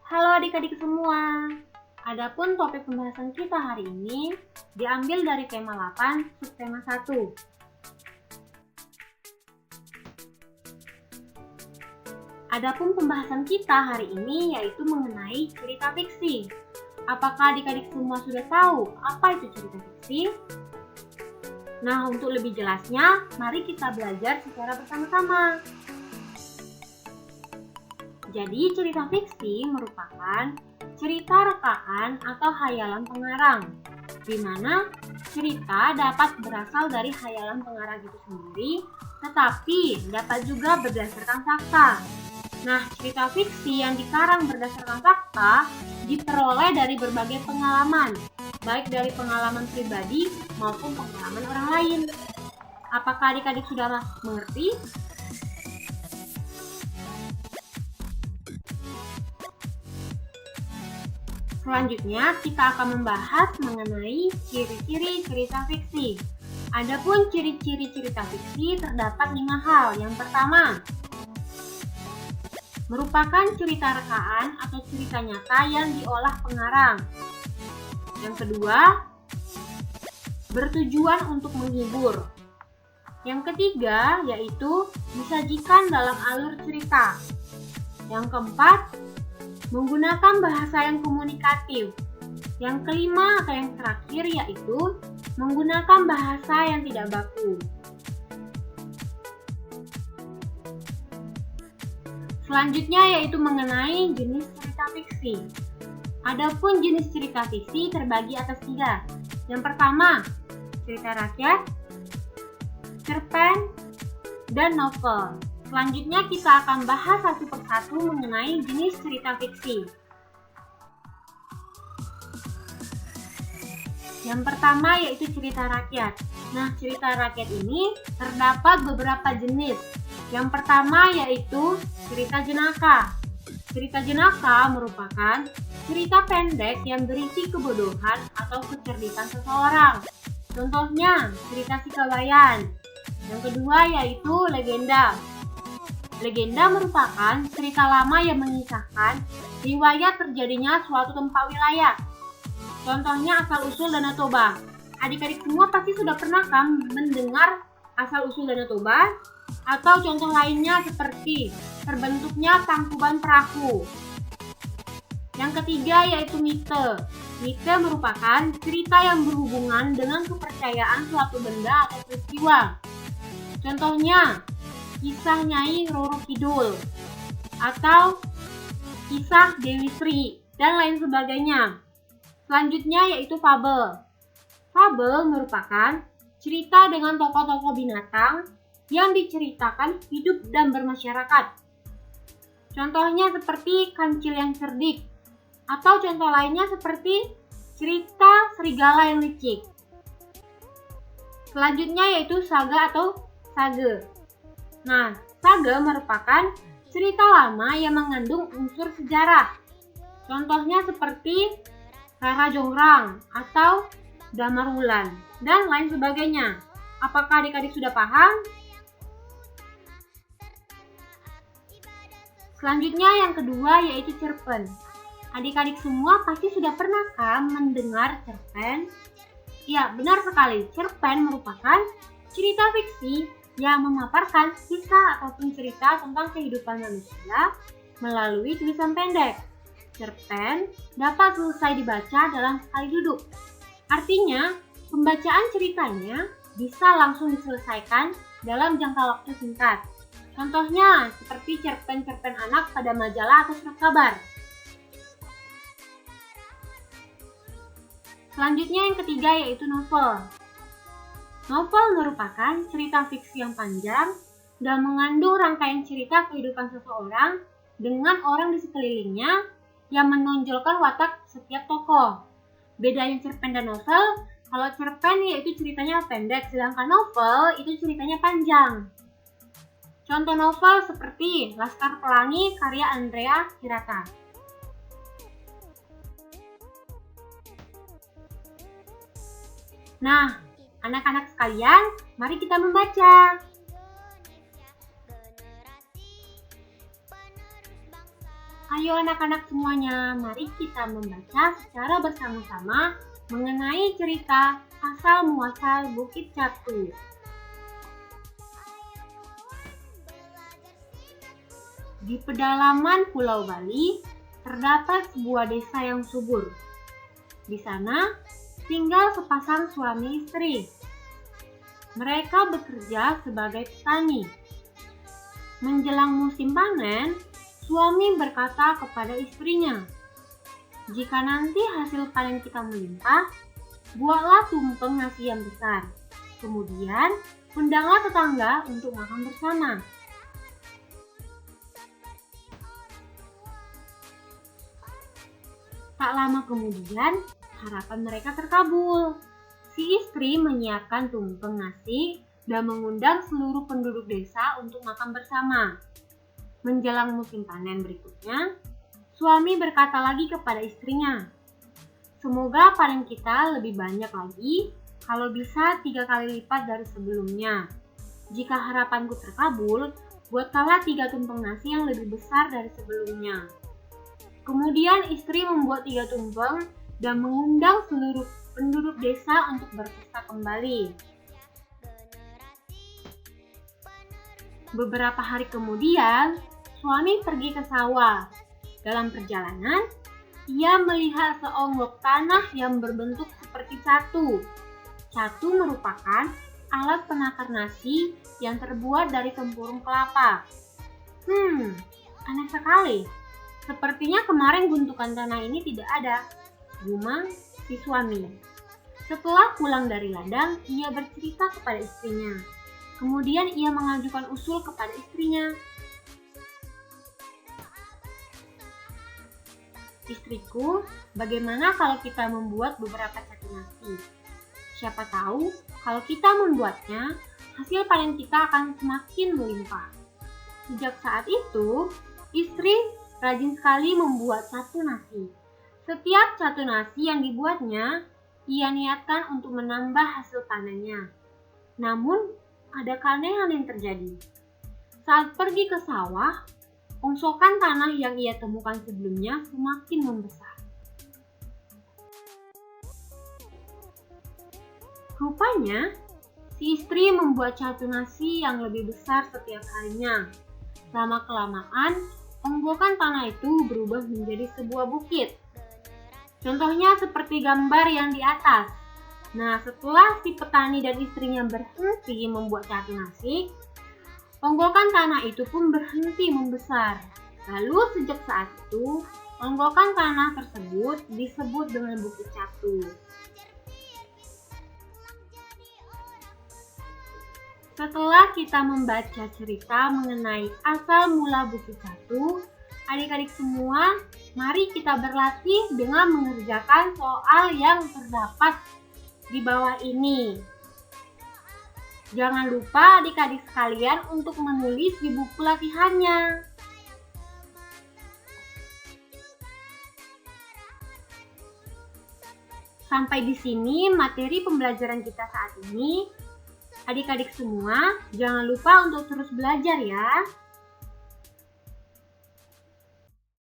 Halo adik-adik semua. Adapun topik pembahasan kita hari ini diambil dari tema 8, subtema 1. Adapun pembahasan kita hari ini yaitu mengenai cerita fiksi. Apakah adik-adik semua sudah tahu apa itu cerita fiksi? Nah, untuk lebih jelasnya, mari kita belajar secara bersama-sama. Jadi, cerita fiksi merupakan cerita rekaan atau hayalan pengarang, di mana cerita dapat berasal dari hayalan pengarang itu sendiri, tetapi dapat juga berdasarkan fakta. Nah, cerita fiksi yang dikarang berdasarkan fakta diperoleh dari berbagai pengalaman, baik dari pengalaman pribadi maupun pengalaman orang lain. Apakah adik-adik sudah mengerti? Selanjutnya, kita akan membahas mengenai ciri-ciri cerita fiksi. Adapun ciri-ciri cerita fiksi terdapat 5 hal. Yang pertama, merupakan cerita rekaan atau cerita nyata yang diolah pengarang. Yang kedua, bertujuan untuk menghibur. Yang ketiga, yaitu disajikan dalam alur cerita. Yang keempat, menggunakan bahasa yang komunikatif. Yang kelima atau yang terakhir yaitu menggunakan bahasa yang tidak baku. Selanjutnya yaitu mengenai jenis cerita fiksi. Adapun jenis cerita fiksi terbagi atas 3. Yang pertama, cerita rakyat, cerpen, dan novel. Selanjutnya kita akan bahas satu persatu mengenai jenis cerita fiksi. Yang pertama yaitu cerita rakyat. Nah, cerita rakyat ini terdapat beberapa jenis. Yang pertama yaitu cerita jenaka. Cerita jenaka merupakan cerita pendek yang berisi kebodohan atau kecerdikan seseorang. Contohnya, cerita Sikabayan. Yang kedua yaitu legenda. Legenda merupakan cerita lama yang mengisahkan riwayat terjadinya suatu tempat wilayah. Contohnya asal-usul Danau Toba. Adik-adik semua pasti sudah pernah kan mendengar asal-usul Danau Toba? Atau contoh lainnya seperti terbentuknya Tangkuban Perahu. Yang ketiga yaitu mite. Mite merupakan cerita yang berhubungan dengan kepercayaan suatu benda atau peristiwa. Contohnya, kisah Nyai Roro Kidul atau kisah Dewi Sri dan lain sebagainya. Selanjutnya yaitu fabel. Fabel merupakan cerita dengan tokoh-tokoh binatang yang diceritakan hidup dan bermasyarakat. Contohnya seperti Kancil yang Cerdik atau contoh lainnya seperti cerita Serigala yang Licik. Selanjutnya yaitu saga atau sage. Nah, saga merupakan cerita lama yang mengandung unsur sejarah. Contohnya seperti Rara Jongrang atau Damar Wulan dan lain sebagainya. Apakah adik-adik sudah paham? Selanjutnya yang kedua yaitu cerpen. Adik-adik semua pasti sudah pernah kan mendengar cerpen? Ya, benar sekali. Cerpen merupakan cerita fiksi yang memaparkan kisah ataupun cerita tentang kehidupan manusia melalui tulisan pendek. Cerpen dapat selesai dibaca dalam sekali duduk. Artinya, pembacaan ceritanya bisa langsung diselesaikan dalam jangka waktu singkat. Contohnya, seperti cerpen-cerpen anak pada majalah atau surat kabar. Selanjutnya yang ketiga yaitu novel. Novel merupakan cerita fiksi yang panjang dan mengandung rangkaian cerita kehidupan seseorang dengan orang di sekelilingnya yang menonjolkan watak setiap tokoh. Bedanya cerpen dan novel, kalau cerpen yaitu ceritanya pendek, sedangkan novel itu ceritanya panjang. Contoh novel seperti Laskar Pelangi karya Andrea Hirata. Nah, anak-anak sekalian, mari kita membaca. Ayo anak-anak semuanya, mari kita membaca secara bersama-sama mengenai cerita asal-muasal Bukit Catu. Di pedalaman Pulau Bali, terdapat sebuah desa yang subur. Di sana, tinggal sepasang suami istri. Mereka bekerja sebagai petani. Menjelang musim panen, suami berkata kepada istrinya, "Jika nanti hasil panen kita melimpah, buatlah tumpeng nasi yang besar. Kemudian, undanglah tetangga untuk makan bersama." Tak lama kemudian, harapan mereka terkabul. Si istri menyiapkan tumpeng nasi dan mengundang seluruh penduduk desa untuk makan bersama. Menjelang musim panen berikutnya, suami berkata lagi kepada istrinya, "Semoga panen kita lebih banyak lagi, kalau bisa 3 kali lipat dari sebelumnya. Jika harapanku terkabul, buatlah 3 tumpeng nasi yang lebih besar dari sebelumnya." Kemudian istri membuat 3 tumpeng dan mengundang seluruh penduduk desa untuk berpesta kembali. Beberapa hari kemudian, suami pergi ke sawah. Dalam perjalanan, ia melihat seonggok tanah yang berbentuk seperti catu. Catu merupakan alat penakar nasi yang terbuat dari tempurung kelapa. Aneh sekali. Sepertinya kemarin gundukan tanah ini tidak ada, gumam si suami. Setelah pulang dari ladang, ia bercerita kepada istrinya. Kemudian ia mengajukan usul kepada istrinya. "Istriku, bagaimana kalau kita membuat beberapa catu nasi? Siapa tahu kalau kita membuatnya, hasil panen kita akan semakin melimpah." Sejak saat itu, istri rajin sekali membuat catu nasi. Setiap catu nasi yang dibuatnya, ia niatkan untuk menambah hasil panennya. Namun, ada keanehan yang terjadi. Saat pergi ke sawah, ongsokan tanah yang ia temukan sebelumnya semakin membesar. Rupanya, si istri membuat catu nasi yang lebih besar setiap harinya. Lama-kelamaan, onggokan tanah itu berubah menjadi sebuah bukit. Contohnya seperti gambar yang di atas. Nah, setelah si petani dan istrinya berhenti membuat catu nasi, onggokan tanah itu pun berhenti membesar. Lalu sejak saat itu, onggokan tanah tersebut disebut dengan Bukit Catu. Setelah kita membaca cerita mengenai asal mula Bukit Catu, adik-adik semua, mari kita berlatih dengan mengerjakan soal yang terdapat di bawah ini. Jangan lupa adik-adik sekalian untuk menulis di buku latihannya. Sampai di sini materi pembelajaran kita saat ini. Adik-adik semua, jangan lupa untuk terus belajar ya.